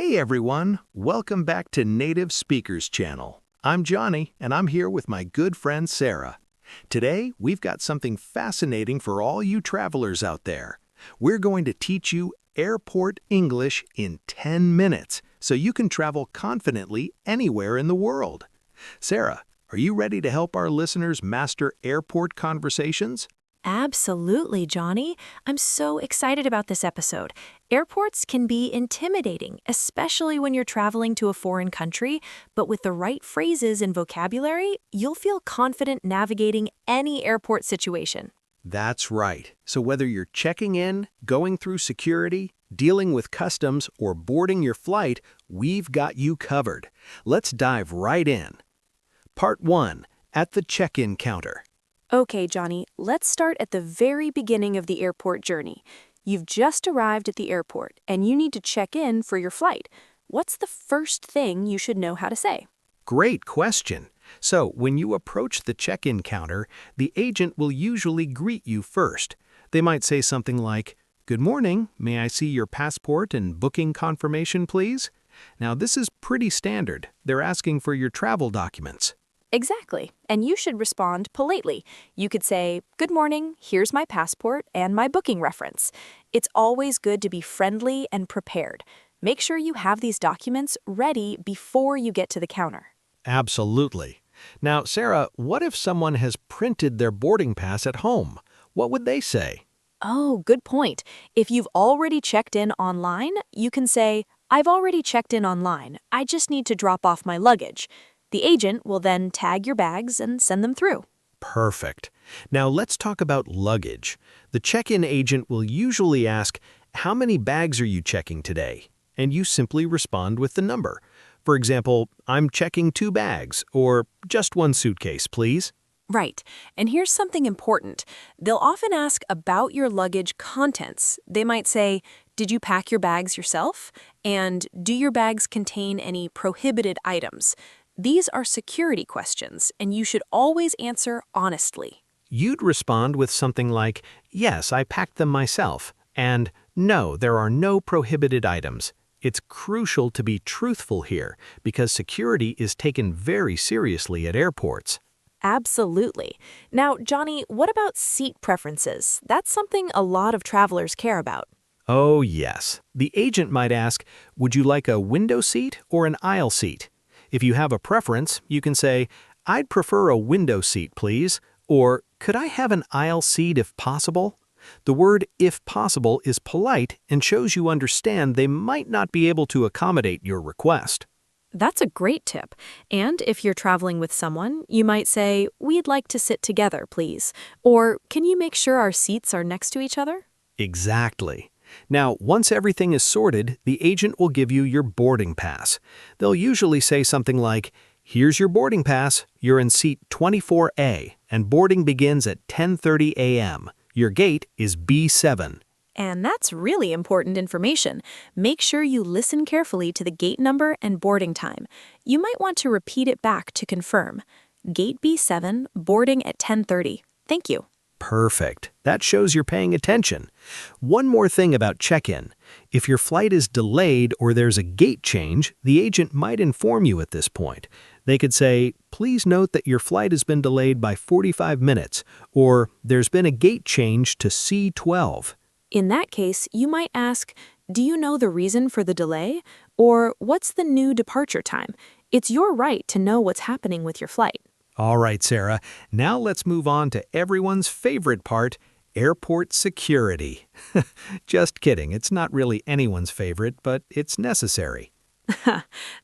Hey everyone, welcome back to Native Speakers Channel. I'm Johnny, and I'm here with my good friend Sarah. Today, we've got something fascinating for all you travelers out there. We're going to teach you airport English in 10 minutes, so you can travel confidently anywhere in the world. Sarah, are you ready to help our listeners master airport conversations? Absolutely, Johnny. I'm so excited about this episode. Airports can be intimidating, especially when you're traveling to a foreign country, but with the right phrases and vocabulary, you'll feel confident navigating any airport situation. That's right. So whether you're checking in, going through security, dealing with customs, or boarding your flight, we've got you covered. Let's dive right in. Part 1. At the check-in counter. Okay, Johnny, let's start at the very beginning of the airport journey. You've just arrived at the airport, and you need to check in for your flight. What's the first thing you should know how to say? Great question. So, when you approach the check-in counter, the agent will usually greet you first. They might say something like, "Good morning, may I see your passport and booking confirmation, please?" Now, this is pretty standard. They're asking for your travel documents. Exactly, and you should respond politely. You could say, "Good morning, here's my passport and my booking reference." It's always good to be friendly and prepared. Make sure you have these documents ready before you get to the counter. Absolutely. Now, Sarah, what if someone has printed their boarding pass at home? What would they say? Oh, good point. If you've already checked in online, you can say, "I've already checked in online. I just need to drop off my luggage." The agent will then tag your bags and send them through. Perfect. Now let's talk about luggage. The check-in agent will usually ask, "How many bags are you checking today?" And you simply respond with the number. For example, "I'm checking 2 bags," or "just 1 suitcase, please." Right. And here's something important. They'll often ask about your luggage contents. They might say, "Did you pack your bags yourself?" And "Do your bags contain any prohibited items?" These are security questions, and you should always answer honestly. You'd respond with something like, "Yes, I packed them myself," and "No, there are no prohibited items." It's crucial to be truthful here because security is taken very seriously at airports. Absolutely. Now, Johnny, what about seat preferences? That's something a lot of travelers care about. Oh, yes. The agent might ask, "Would you like a window seat or an aisle seat?" If you have a preference, you can say, "I'd prefer a window seat, please," or "Could I have an aisle seat if possible?" The word "if possible" is polite and shows you understand they might not be able to accommodate your request. That's a great tip. And if you're traveling with someone, you might say, "We'd like to sit together, please." Or, "Can you make sure our seats are next to each other?" Exactly. Now, once everything is sorted, the agent will give you your boarding pass. They'll usually say something like, "Here's your boarding pass. You're in seat 24A, and boarding begins at 10:30 a.m. Your gate is B7. And that's really important information. Make sure you listen carefully to the gate number and boarding time. You might want to repeat it back to confirm. Gate B7, boarding at 10:30. Thank you. Perfect. That shows you're paying attention. One more thing about check-in. If your flight is delayed or there's a gate change, the agent might inform you at this point. They could say, "Please note that your flight has been delayed by 45 minutes," or "There's been a gate change to C12. In that case, you might ask, "Do you know the reason for the delay?" Or, "What's the new departure time?" It's your right to know what's happening with your flight. All right, Sarah. Now let's move on to everyone's favorite part, airport security. Just kidding. It's not really anyone's favorite, but it's necessary.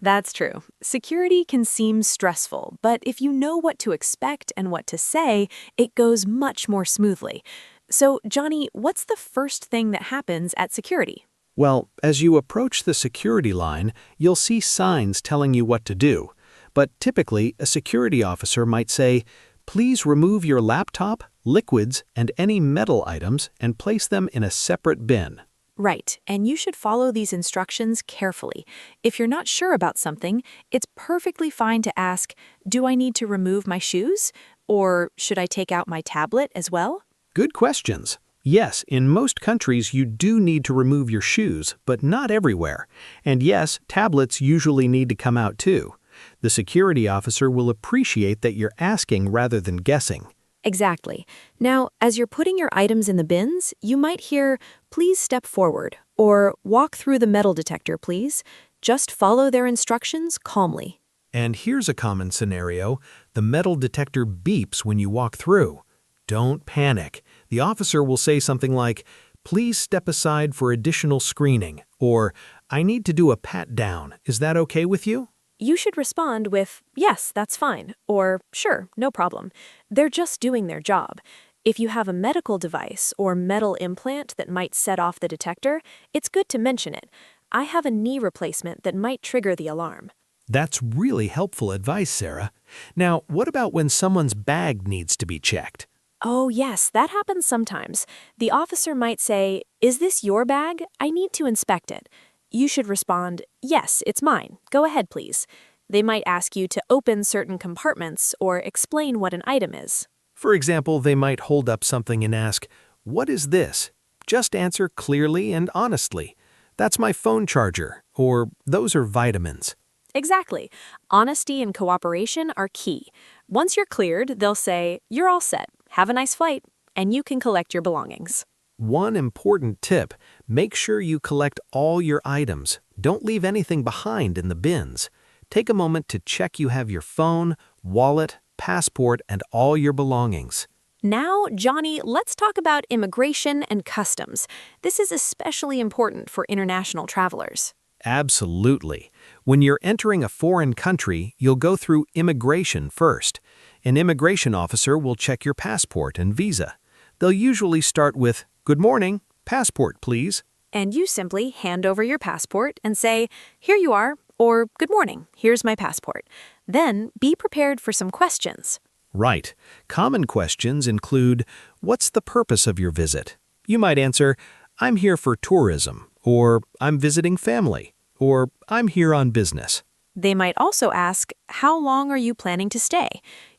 That's true. Security can seem stressful, but if you know what to expect and what to say, it goes much more smoothly. So, Johnny, what's the first thing that happens at security? Well, as you approach the security line, you'll see signs telling you what to do. But typically, a security officer might say, "Please remove your laptop, liquids, and any metal items and place them in a separate bin." Right, and you should follow these instructions carefully. If you're not sure about something, it's perfectly fine to ask, "Do I need to remove my shoes?" Or, "Should I take out my tablet as well?" Good questions. Yes, in most countries you do need to remove your shoes, but not everywhere. And yes, tablets usually need to come out too. The security officer will appreciate that you're asking rather than guessing. Exactly. Now, as you're putting your items in the bins, you might hear, "Please step forward," or "Walk through the metal detector, please." Just follow their instructions calmly. And here's a common scenario. The metal detector beeps when you walk through. Don't panic. The officer will say something like, "Please step aside for additional screening," or "I need to do a pat down. Is that okay with you?" You should respond with, "Yes, that's fine," or "Sure, no problem." They're just doing their job. If you have a medical device or metal implant that might set off the detector, it's good to mention it. "I have a knee replacement that might trigger the alarm." That's really helpful advice, Sarah. Now, what about when someone's bag needs to be checked? Oh, yes, that happens sometimes. The officer might say, "Is this your bag? I need to inspect it." You should respond, "Yes, it's mine. Go ahead, please." They might ask you to open certain compartments or explain what an item is. For example, they might hold up something and ask, "What is this?" Just answer clearly and honestly. "That's my phone charger," or "Those are vitamins." Exactly. Honesty and cooperation are key. Once you're cleared, they'll say, "You're all set. Have a nice flight," and you can collect your belongings. One important tip, make sure you collect all your items. Don't leave anything behind in the bins. Take a moment to check you have your phone, wallet, passport, and all your belongings. Now, Johnny, let's talk about immigration and customs. This is especially important for international travelers. Absolutely. When you're entering a foreign country, you'll go through immigration first. An immigration officer will check your passport and visa. They'll usually start with, "Good morning, passport, please." And you simply hand over your passport and say, "Here you are," or "Good morning, here's my passport." Then be prepared for some questions. Right. Common questions include, "What's the purpose of your visit?" You might answer, "I'm here for tourism," or "I'm visiting family," or "I'm here on business." They might also ask, "How long are you planning to stay?"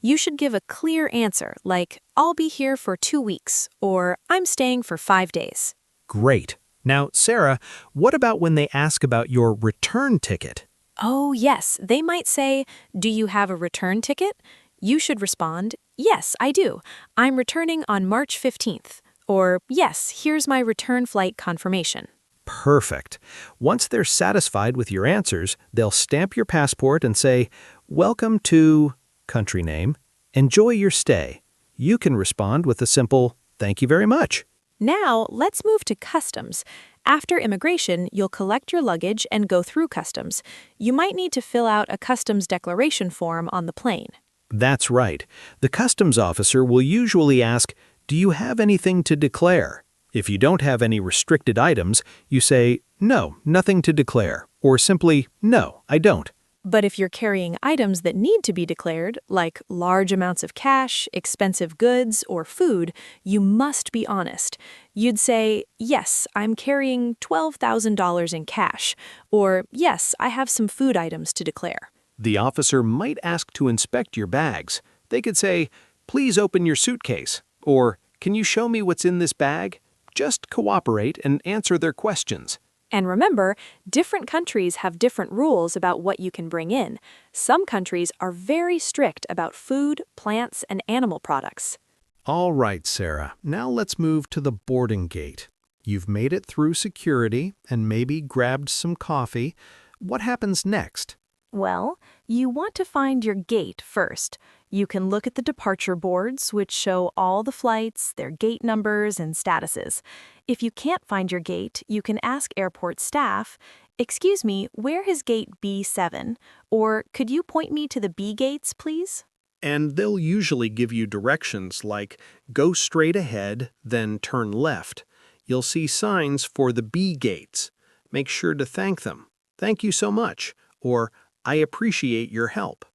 You should give a clear answer like, "I'll be here for 2 weeks," or "I'm staying for 5 days." Great. Now, Sarah, what about when they ask about your return ticket? Oh, yes, they might say, "Do you have a return ticket?" You should respond, "Yes, I do. I'm returning on March 15th." Or, "Yes, here's my return flight confirmation." Perfect. Once they're satisfied with your answers, they'll stamp your passport and say, "Welcome to," country name, "enjoy your stay." You can respond with a simple, "Thank you very much." Now, let's move to customs. After immigration, you'll collect your luggage and go through customs. You might need to fill out a customs declaration form on the plane. That's right. The customs officer will usually ask, "Do you have anything to declare?" If you don't have any restricted items, you say, "No, nothing to declare," or simply, "No, I don't." But if you're carrying items that need to be declared, like large amounts of cash, expensive goods, or food, you must be honest. You'd say, "Yes, I'm carrying $12,000 in cash," or "Yes, I have some food items to declare." The officer might ask to inspect your bags. They could say, "Please open your suitcase," or "Can you show me what's in this bag?" Just cooperate and answer their questions. And remember, different countries have different rules about what you can bring in. Some countries are very strict about food, plants, and animal products. All right, Sarah. Now let's move to the boarding gate. You've made it through security and maybe grabbed some coffee. What happens next? Well, you want to find your gate first. You can look at the departure boards, which show all the flights, their gate numbers, and statuses. If you can't find your gate, you can ask airport staff, "Excuse me, where is gate B7?" Or, "Could you point me to the B gates, please?" And they'll usually give you directions like, "Go straight ahead, then turn left." You'll see signs for the B gates. Make sure to thank them. "Thank you so much," or "I appreciate your help."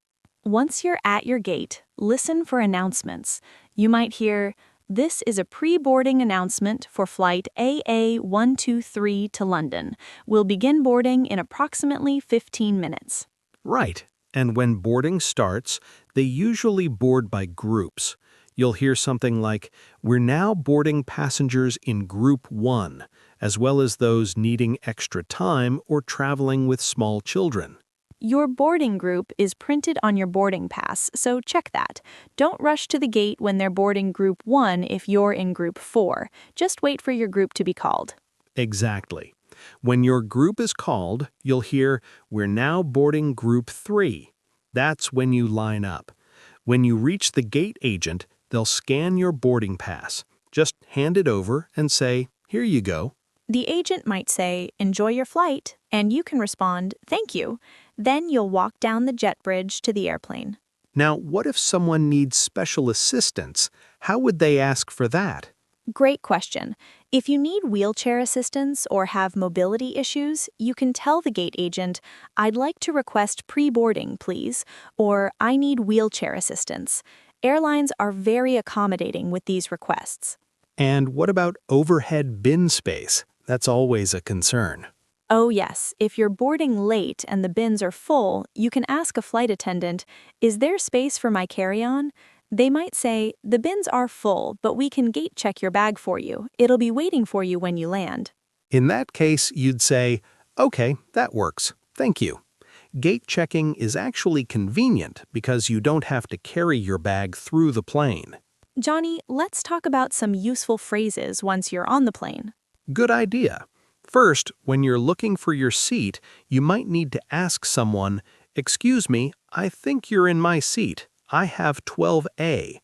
Once you're at your gate, listen for announcements. You might hear, "This is a pre-boarding announcement for flight AA123 to London. We'll begin boarding in approximately 15 minutes." Right. And when boarding starts, they usually board by groups. You'll hear something like, "We're now boarding passengers in Group 1, as well as those needing extra time or traveling with small children." Your boarding group is printed on your boarding pass, so check that. Don't rush to the gate when they're boarding Group 1 if you're in Group 4. Just wait for your group to be called. Exactly. When your group is called, you'll hear, "We're now boarding Group 3. That's when you line up. When you reach the gate agent, they'll scan your boarding pass. Just hand it over and say, "Here you go." The agent might say, "Enjoy your flight," and you can respond, "Thank you." Then you'll walk down the jet bridge to the airplane. Now, what if someone needs special assistance? How would they ask for that? Great question. If you need wheelchair assistance or have mobility issues, you can tell the gate agent, "I'd like to request pre-boarding, please," or "I need wheelchair assistance." Airlines are very accommodating with these requests. And what about overhead bin space? That's always a concern. Oh yes, if you're boarding late and the bins are full, you can ask a flight attendant, "Is there space for my carry-on?" They might say, "The bins are full, but we can gate check your bag for you. It'll be waiting for you when you land." In that case, you'd say, "Okay, that works. Thank you." Gate checking is actually convenient because you don't have to carry your bag through the plane. Johnny, let's talk about some useful phrases once you're on the plane. Good idea. First, when you're looking for your seat, you might need to ask someone, "Excuse me, I think you're in my seat. I have 12A."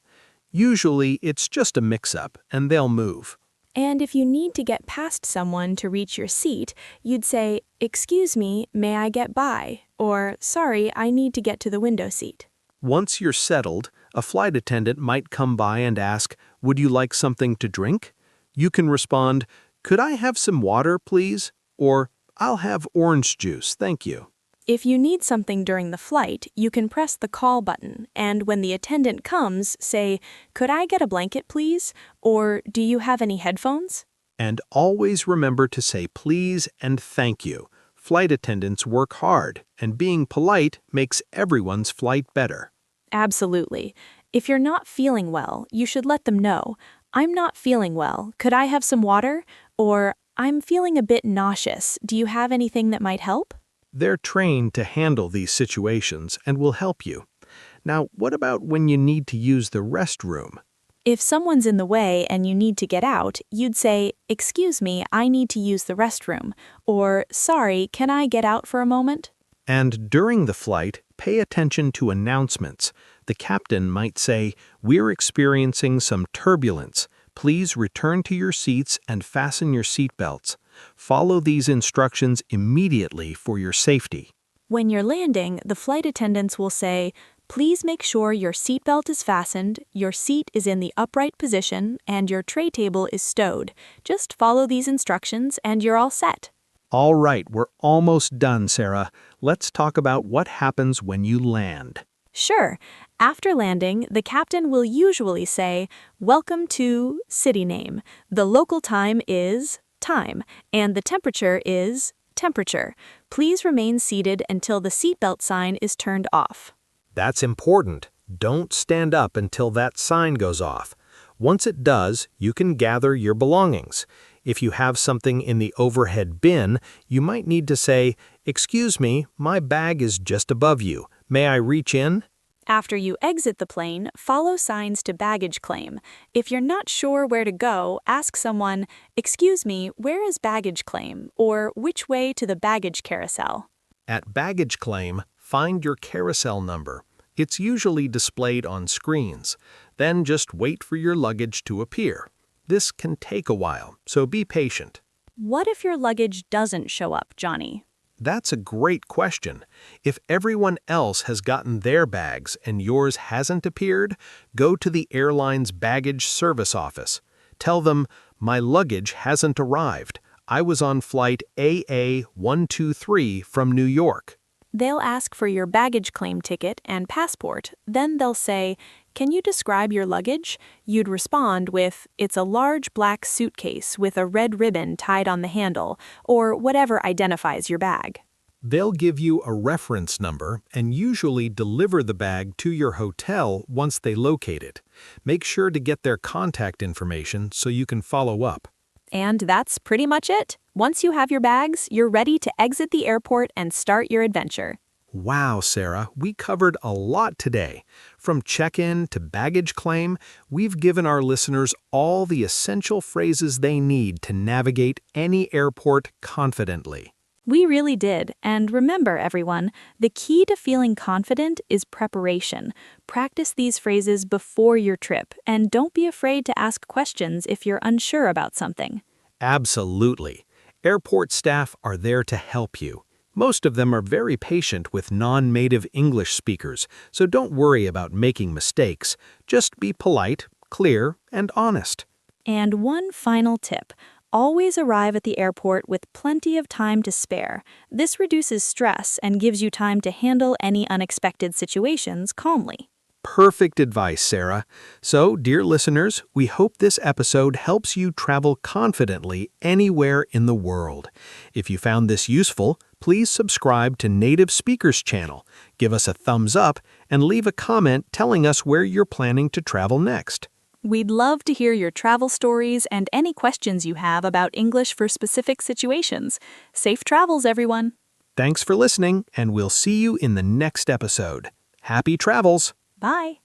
Usually, it's just a mix-up, and they'll move. And if you need to get past someone to reach your seat, you'd say, "Excuse me, may I get by?" Or, "Sorry, I need to get to the window seat." Once you're settled, a flight attendant might come by and ask, "Would you like something to drink?" You can respond, "Could I have some water, please?" Or, "I'll have orange juice, thank you." If you need something during the flight, you can press the call button, and when the attendant comes, say, "Could I get a blanket, please?" Or, "Do you have any headphones?" And always remember to say please and thank you. Flight attendants work hard, and being polite makes everyone's flight better. Absolutely. If you're not feeling well, you should let them know, "I'm not feeling well. Could I have some water?" Or, "I'm feeling a bit nauseous. Do you have anything that might help?" They're trained to handle these situations and will help you. Now, what about when you need to use the restroom? If someone's in the way and you need to get out, you'd say, "Excuse me, I need to use the restroom." Or, "Sorry, can I get out for a moment?" And during the flight, pay attention to announcements. The captain might say, "We're experiencing some turbulence. Please return to your seats and fasten your seatbelts." Follow these instructions immediately for your safety. When you're landing, the flight attendants will say, "Please make sure your seatbelt is fastened, your seat is in the upright position, and your tray table is stowed." Just follow these instructions and you're all set. All right, we're almost done, Sarah. Let's talk about what happens when you land. Sure. After landing, the captain will usually say, "Welcome to city name. The local time is time, and the temperature is temperature. Please remain seated until the seatbelt sign is turned off." That's important. Don't stand up until that sign goes off. Once it does, you can gather your belongings. If you have something in the overhead bin, you might need to say, "Excuse me, my bag is just above you. May I reach in?" After you exit the plane, follow signs to baggage claim. If you're not sure where to go, ask someone, "Excuse me, where is baggage claim?" or "Which way to the baggage carousel?" At baggage claim, find your carousel number. It's usually displayed on screens. Then just wait for your luggage to appear. This can take a while, so be patient. What if your luggage doesn't show up, Johnny? That's a great question. If everyone else has gotten their bags and yours hasn't appeared, go to the airline's baggage service office. Tell them, "My luggage hasn't arrived. I was on flight AA123 from New York." They'll ask for your baggage claim ticket and passport. Then they'll say, "Can you describe your luggage?" You'd respond with, "It's a large black suitcase with a red ribbon tied on the handle," or whatever identifies your bag. They'll give you a reference number and usually deliver the bag to your hotel once they locate it. Make sure to get their contact information so you can follow up. And that's pretty much it. Once you have your bags, you're ready to exit the airport and start your adventure. Wow, Sarah, we covered a lot today. From check-in to baggage claim, we've given our listeners all the essential phrases they need to navigate any airport confidently. We really did. And remember, everyone, the key to feeling confident is preparation. Practice these phrases before your trip, and don't be afraid to ask questions if you're unsure about something. Absolutely. Airport staff are there to help you. Most of them are very patient with non-native English speakers, so don't worry about making mistakes. Just be polite, clear, and honest. And one final tip. Always arrive at the airport with plenty of time to spare. This reduces stress and gives you time to handle any unexpected situations calmly. Perfect advice, Sarah. So, dear listeners, we hope this episode helps you travel confidently anywhere in the world. If you found this useful, please subscribe to Native Speakers Channel, give us a thumbs up, and leave a comment telling us where you're planning to travel next. We'd love to hear your travel stories and any questions you have about English for specific situations. Safe travels, everyone. Thanks for listening, and we'll see you in the next episode. Happy travels! Bye.